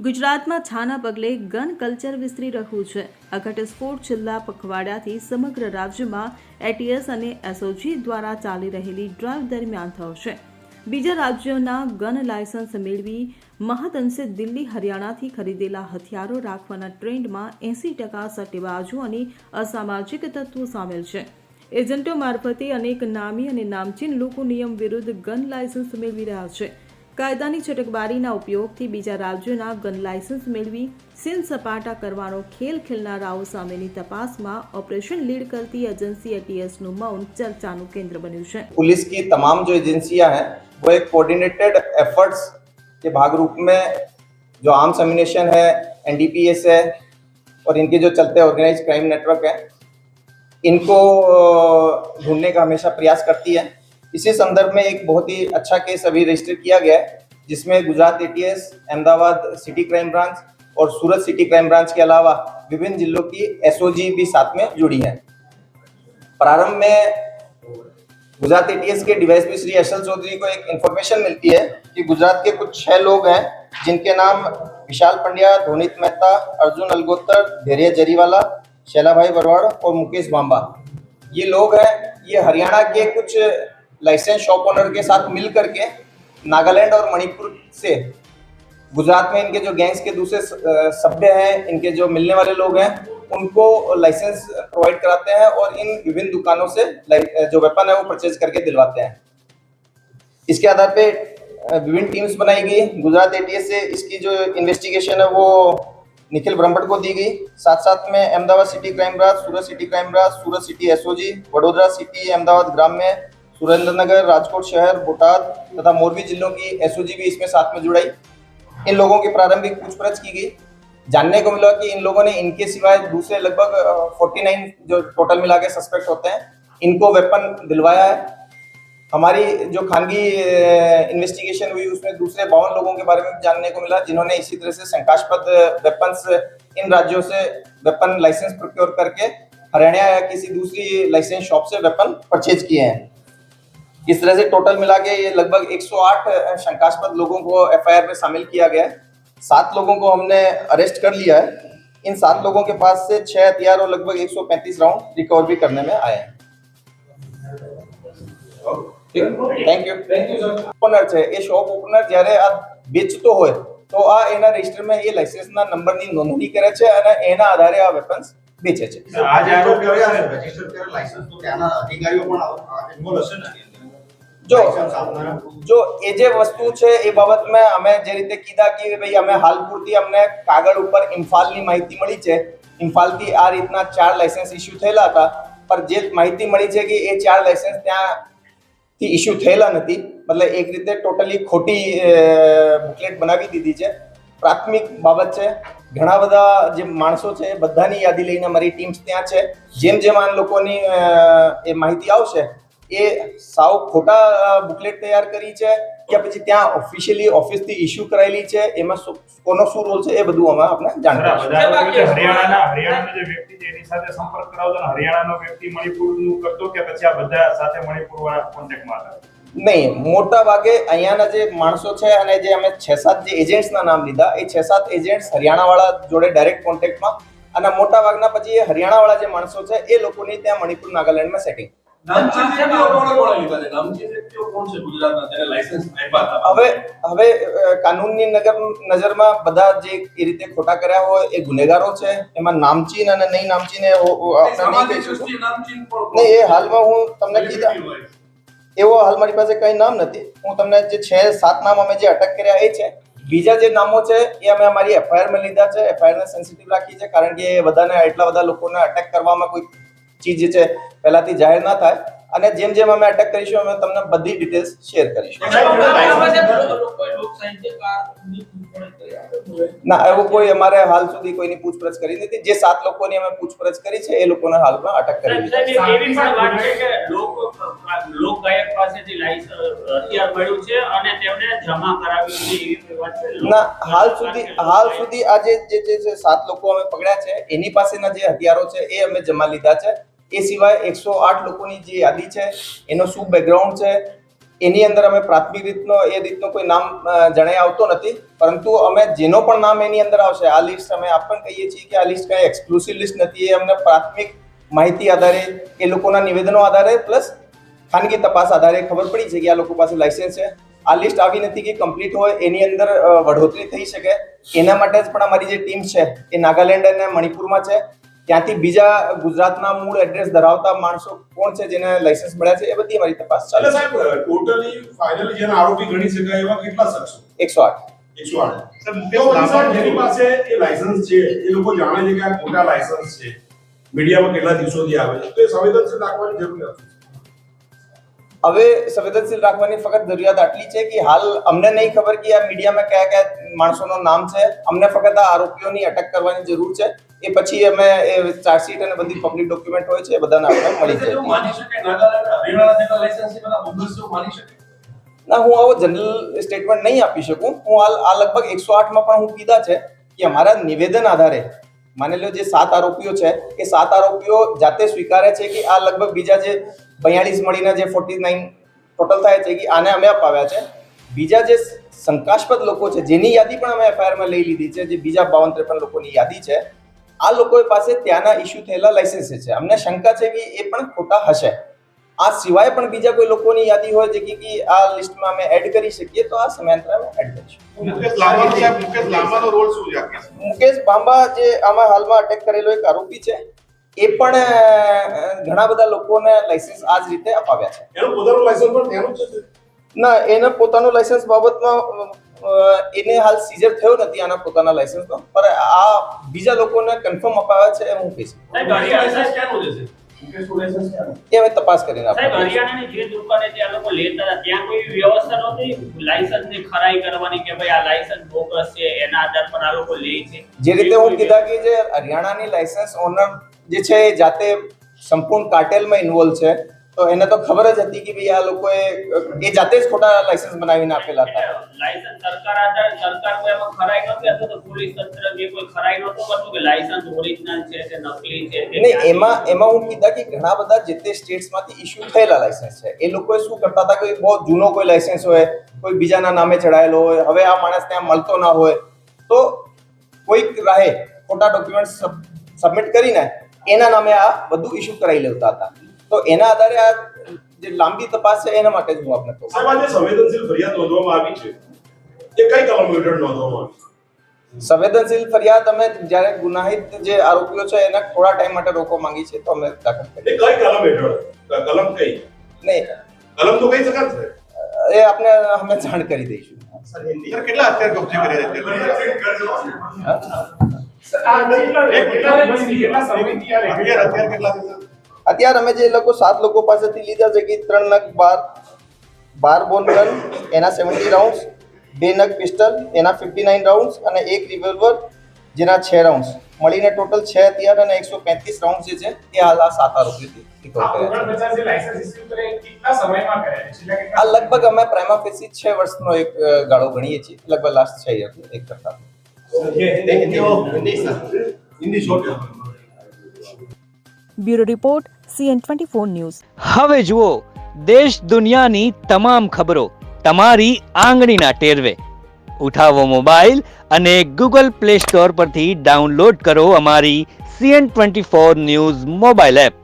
ગુજરાતમાં છાના પગલે gun culture વિસ્તરી રહ્યું છે. આ ઘટસ્ફોટ છેલ્લા પખવાડિયાથી સમગ્ર રાજ્યમાં એટીએસ અને એસઓજી દ્વારા ચાલી રહેલી ડ્રાઈવ દરમિયાન થયો છે. બીજા રાજ્યોના ગન લાયસન્સ મેળવી મહદઅંશે દિલ્હી હરિયાણાથી ખરીદેલા હથિયારો રાખવાના ટ્રેન્ડમાં 80% સટ્ટેબાજો અને અસામાજિક તત્વો સામેલ છે. એજન્ટો મારફતે અનેક નામી અને નામચીન લોકો નિયમ વિરુદ્ધ ગન લાયસન્સ મેળવી રહ્યા છે. કાયદાની છટકબારીના ઉપયોગથી બીજા રાજ્યોના ગન લાયસન્સ મેળવી સીન સપાટા કરવાનો ખેલ ખેલનારાઓ સામેની તપાસમાં ઓપરેશન લીડ करती एजेंसी एटीएस નું મૌન ચર્ચાનું કેન્દ્ર બન્યું છે. पुलिस की तमाम जो एजेंसियां हैं वो एक कोऑर्डिनेटेड एफर्ट्स के भाग रूप में जो आर्म्स एम्युनिशन है, एनडीपीएस है और इनके जो चलते ऑर्गेनाइज क्राइम नेटवर्क है, इनको ढूंढने का हमेशा प्रयास करती है. इसी संदर्भ में एक बहुत ही अच्छा केस अभी रजिस्टर किया गया है, जिसमें Gujarat ATS, Ahmedabad city crime branch और सूरत सिटी क्राइम ब्रांच के अलावा विभिन्न जिलों की एसओजी भी साथ में जुड़ी है. प्रारंभ में गुजरात एटीएस के DYSP Shri S L Chaudhary को एक इन्फॉर्मेशन मिलती है कि गुजरात के कुछ 6 लोग हैं जिनके नाम विशाल पंड्या, धोनित मेहता, अर्जुन अलगोतर, धैर्य जरीवाला, शैलाभाई बरवाड़ और मुकेश बांबा, ये लोग हैं. ये हरियाणा के कुछ लाइसेंस शॉप ओनर के साथ मिल करके नागालैंड और मणिपुर से गुजरात में इनके जो गैंग्स के दूसरे सभ्य हैं, इनके जो मिलने वाले लोग हैं, उनको लाइसेंस प्रोवाइड कराते हैं और इन विभिन्न दुकानों से जो वेपन है वो परचेज करके दिलवाते हैं. इसके आधार पे विभिन्न टीम्स बनाई गई. गुजरात एटीएस से इसकी जो इन्वेस्टिगेशन है वो निखिल ब्रह्मभट्ट को दी गई. साथ साथ में Ahmedabad city crime branch, Surat city crime branch, Surat city SOG, Vadodara city, Ahmedabad ग्राम्य, सुरेंद्रनगर, राजकोट शहर, बोटाद तथा मोरबी जिलों की एसओजी भी इसमें साथ में जुड़ाई. इन लोगों की प्रारंभिक पूछपरछ की गई. जानने को मिला कि इन लोगों ने इनके सिवाय दूसरे लगभग 49 जो टोटल मिला के सस्पेक्ट होते हैं, इनको वेपन दिलवाया है. हमारी जो खानगी इन्वेस्टिगेशन हुई उसमें दूसरे 52 लोगों के बारे में जानने को मिला जिन्होंने इसी तरह से शंकास्पद वेपन्स इन राज्यों से वेपन लाइसेंस प्रोक्योर करके हरियाणा या किसी दूसरी लाइसेंस शॉप से वेपन परचेज किए हैं. इस तरह से टोटल मिला के ये लगभग 108 शंकास्पद लोगों को एफआईआर में शामिल किया गया है. 7 लोगों को हमने अरेस्ट कर लिया है. इन 7 लोगों के पास से 6 हथियार और लगभग 135 राउंड रिकवर भी करने में आए हैं. Thank you sir. ओनर છે એ શોપ ઓપનર જ્યારે આ વેચતો હોય તો આ એના રજિસ્ટરમાં એ લાઇસન્સના નંબરની નોંધણી કરે છે અને એના આધારે આ વેપન્સ વેચે છે. આજે આરોપી આવ્યા છે રજિસ્ટર કરેલ લાઇસન્સ તો ત્યાંના અધિકારીઓ પણ ઇન્વોલ્વ હશે ને. જો એ જે વસ્તુ છે એ બાબતમાં અમે જે રીતે કીધા કે ભાઈ અમે હાલ પૂરતી અમને કાગળ ઉપર ઇમ્ફાલની માહિતી મળી છે. ઇમ્ફાલથી આ રીતના 4 લાઇસન્સ ઇસ્યુ થયેલા હતા, પર જે માહિતી મળી છે કે એ 4 લાઇસન્સ ત્યાંથી ઇસ્યુ થયેલા નથી. મતલબ એક રીતે ટોટલી ખોટી બુકલેટ બનાવી દીધી છે. પ્રાથમિક બાબત છે. ઘણા બધા જે માણસો છે બધાની યાદી લઈને મારી ટીમ્સ ત્યાં છે. જેમ જેમ આ લોકોની એ માહિતી આવશે એ સાવ ખોટા બુકલેટ તૈયાર કરી છે કે પછી ત્યાં ઓફિશિયલી ઓફિસથી ઇશ્યુ કરાયેલી છે, એમાં કોનો શું રોલ છે એ બધું અમે આપણે જાણતા હરિયાણાના જે વ્યક્તિ છે એની સાથે સંપર્ક કરાવતો ને હરિયાણાનો વ્યક્તિ મણિપુરનું કરતો કે પછી આ બધા સાથે મણિપુર વાળા કોન્ટેક્ટમાં હતા? નહીં, મોટા ભાગે અહીંયાના જે માણસો છે અને જે અમે 6-7 જે એજન્ટ્સના નામ લીધા એ 6-7 એજન્ટ્સ હરિયાણાવાળા જોડે ડાયરેક્ટ કોન્ટેક્ટમાં, અને મોટા ભાગના પછી એ હરિયાણાવાળા જે માણસો છે એ લોકોની ત્યાં મણિપુર નાગાલેન્ડમાં સેટિંગ. હવે કાનૂનની નજરમાં બધા જે એ રીતે ખોટા કર્યા હોય એ ગુનેગારો છે. એમાં નામચીન અને નહીં નામચીન એ હાલમાં હું તમને કીધા એવો હાલ મારી પાસે કઈ નામ નથી. હું તમને જે 6-7 નામ અમે જે અટક કર્યા એ છે. બીજા જે નામો છે એ અમે અમારી એફઆઈઆર માં લીધા છે. એફઆઈઆર ને સેન્સિટિવ રાખી છે કારણ કે બધાને એટલા બધા લોકોને અટેક કરવામાં કોઈ ચીજ છે પહેલાથી જાહેર ના થાય. અને જેમ જેમ અમે અટેક કરીશું અમે તમને બધી ડિટેલ્સ શેર કરીશું. ના, એવું કોઈ અમારે હાલ સુધી કોઈની પૂછપરછ કરી નથી. જે 7 લોકોની અમે પૂછપરછ કરી છે એ લોકોને હાલમાં અટક કરી દીધા છે. લોક ગાયક પાસેથી હથિયાર મળ્યું છે અને તેમને જમા કરાવ્યું છે એવી વાત છે. ના, હાલ સુધી આ જે 7 લોકો અમે પકડ્યા છે એની પાસેના જે હથિયારો છે એ અમે જમા લીધા છે. એ સિવાય 108 લોકોની જે યાદી છે એનો શું બેકગ્રાઉન્ડ છે, એની અંદર અમે પ્રાથમિક રીતનો કોઈ નામ જણાઈ આવતો નથી, પરંતુ અમે જેનો પણ નામ એની અંદર આવશે, આ લિસ્ટ અમે આપ પણ કહીએ છીએ કે આ લિસ્ટ કઈ એક્સક્લુસિવ લિસ્ટ નથી. એ અમને પ્રાથમિક માહિતી આધારે, એ લોકોના નિવેદનો આધારે પ્લસ ખાનગી તપાસ આધારે ખબર પડી છે કે આ લોકો પાસે લાયસન્સ છે. આ લિસ્ટ આવી નથી કે કમ્પ્લીટ હોય, એની અંદર વઢોતરી થઈ શકે. એના માટે જ પણ અમારી જે ટીમ છે એ નાગાલેન્ડ અને મણિપુરમાં છે. ત્યાંથી બીજા ગુજરાતના મૂળ એડ્રેસ ધરાવતા માણસો કોણ છે જેને લાયસન્સ મળ્યા છે, એ બધી અમારી તપાસ ચાલે છે. સાહેબ ટોટલી ફાઇનલી જેના આરોપી ગણી શકાય એવા કેટલા શખ્સો? 108. 108. સર મુકેશ સાહેબ જેની પાસે એ લાયસન્સ છે એ લોકો જાણે છે કે આ ખોટા લાયસન્સ છે, મીડિયામાં કેટલા દિવસોથી આવે છે, તો એ સંવેદનશીલ રાખવાની જરૂર નથી. હવે સંવેદનશીલ રાખવાની ફક્ત જરૂરિયાત આટલી છે કે હાલ અમને નહીં ખબર કે આ મીડિયામાં કયા કયા માણસોનું નામ છે. અમને ફક્ત આ આરોપીઓની અટક કરવાની જરૂર છે. એ પછી અમે એ ચાર્જશીટ અને બધી પબ્લિક ડોક્યુમેન્ટ હોય છે એ બધાને આપણે મળી જાય. માની શકે નાગાલેન્ડ હરિયાણા જેટલા લાયસન્સ છે બધા બોગસ માની શકે? ના, હું આવો જનરલ સ્ટેટમેન્ટ નહીં આપી શકું. હું હાલ આ લગભગ 108 માં પણ હું કીધા છે કે અમારા નિવેદન આધારે માની લો જે 7 આરોપીઓ છે એ 7 આરોપીઓ જાતે સ્વીકારે છે કે આ લગભગ બીજા જે 42 મળીને જે 49 ટોટલ થાય છે કે આને અમે અપાવ્યા છે. બીજા જે શંકાસ્પદ લોકો છે જેની યાદી પણ અમે એફઆઈઆર માં લઈ લીધી છે, જે બીજા 52-53 લોકોની યાદી છે, આ લોકો પાસે ત્યાંના ઇસ્યુ થયેલા લાયસન્સ છે. અમને શંકા છે કે એ પણ ખોટા હશે. આ સિવાય પણ બીજા કોઈ લોકોની યાદી હોય જે કે આ લિસ્ટમાં અમે એડ કરી શકીએ તો આ સમયાંતરે અમે એડ કરીશું. મુકેશ લાંબાનો રોલ શું છે? મુકેશ બાંબા જે આમાં હાલમાં અટેક કરેલો એક આરોપી છે, એ પણ ઘણા બધા લોકોને લાયસન્સ આ જ રીતે અપાવ્યા છે. એનું પોતાનું લાયસન્સ પણ તેનું જ છે? ના, એના પોતાનું લાયસન્સ બાબતમાં એને હાલ સીઝર થયો નથી આના પોતાના લાયસન્સનો, પણ આ બીજા લોકોને કન્ફર્મ અપાવ્યા છે એ હું કહીશ. સાહેબ હરિયાણા ક્યાંનું છે? મુકેશનું લાયસન્સ ક્યાંનું? એ અમે તપાસ કરીને સાહેબ આપીએ. હરિયાણાની જે દુકાને ત્યાં લોકો લેતા હતા ત્યાં કોઈ વ્યવસ્થા નહોતી લાયસન્સની ખરાઈ કરવાની કે ભાઈ આ લાયસન્સ બોગસ છે, એના આધાર પર આ લોકો લે છે? જે રીતે હું કીધા કે જે હરિયાણાની લાયસન્સ ઓનર જે છે એ જાતે સંપૂર્ણ કાર્ટેલમાં ઇન્વોલ્વ છે, તો એને તો ખબર જ હતી કે ભાઈ આ લોકોએ એ જાતે જ ખોટા લાયસન્સ બનાવીને આપેલા હતા. લાયસન્સ સરકાર આધાર સરકાર કોઈ એમાં ખરાઈ નહોતી અથવા તો પોલીસ તંત્ર કે કોઈ ખરાઈ નહોતું કરતું કે લાયસન્સ ઓરિજિનલ છે કે નકલી છે? નહીં, એમાં હું કીધા કે ઘણા બધા જે તે સ્ટેટ્સમાંથી ઇશ્યુ થયેલા લાયસન્સ છે. એ લોકોએ શું કરતા હતા કે બહુ જૂનો કોઈ લાયસન્સ હોય, કોઈ બીજાના નામે ચડાયેલો હોય, હવે આ માણસ ત્યાં મળતો ના હોય, તો કોઈક રાહે ખોટા ડોક્યુમેન્ટ સબમિટ કરીને એના નામે આ બધું ઇશ્યુ કરાવી લેતા હતા. તો એના આધારે આ જે લાંબી તપાસ છે એના માટે જ હું આપને કહું. સાહેબ આજે સંવેદનશીલ ફરિયાદ નોંધવામાં આવી છે, એ કઈ કલમ હેઠળ નોંધવામાં આવી? સંવેદનશીલ ફરિયાદ અમે જ્યારે ગુનાહિત જે આરોપીઓ છે એને થોડા ટાઈમ માટે રોકવા માંગી છે તો અમે દાખલ કરી. એ કઈ કલમ હેઠળ? કલમ કઈ? નહીં, કલમ તો કઈ શકાય છે, એ આપને અમે જાણ કરી દઈશું. સર કેટલા અત્યારે કબજે કર્યા છે? અત્યારે અમે જે લોકો 7 લોકો પાસેથી લીધા છે કે 3 નગ 12 બોલ ગન એના 70 રાઉન્ડ્સ, 2 નગ પિસ્ટલ એના 59 રાઉન્ડ્સ અને 1 રિવોલ્વર જેના 6 રાઉન્ડ્સ મળીને ટોટલ 6 હથિયાર અને 135 રાઉન્ડ જે છે એ હાલ આ 7 આરોપીથી રિકવર કર્યા છે. આ લગભગ અમે પ્રાઇમા ફેસી 6 વર્ષનો એક ગાળો ગણીએ છીએ, લગભગ લાસ્ટ 6 યર એક કરતા. Bureau report CN24 news. હવે જુઓ દેશ દુનિયાની તમામ ખબરો તમારી આંગળીના ટેરવે. ઉઠાવો મોબાઈલ અને Google Play Store પરથી ડાઉનલોડ કરો અમારી CN24 ન્યૂઝ મોબાઈલ એપ.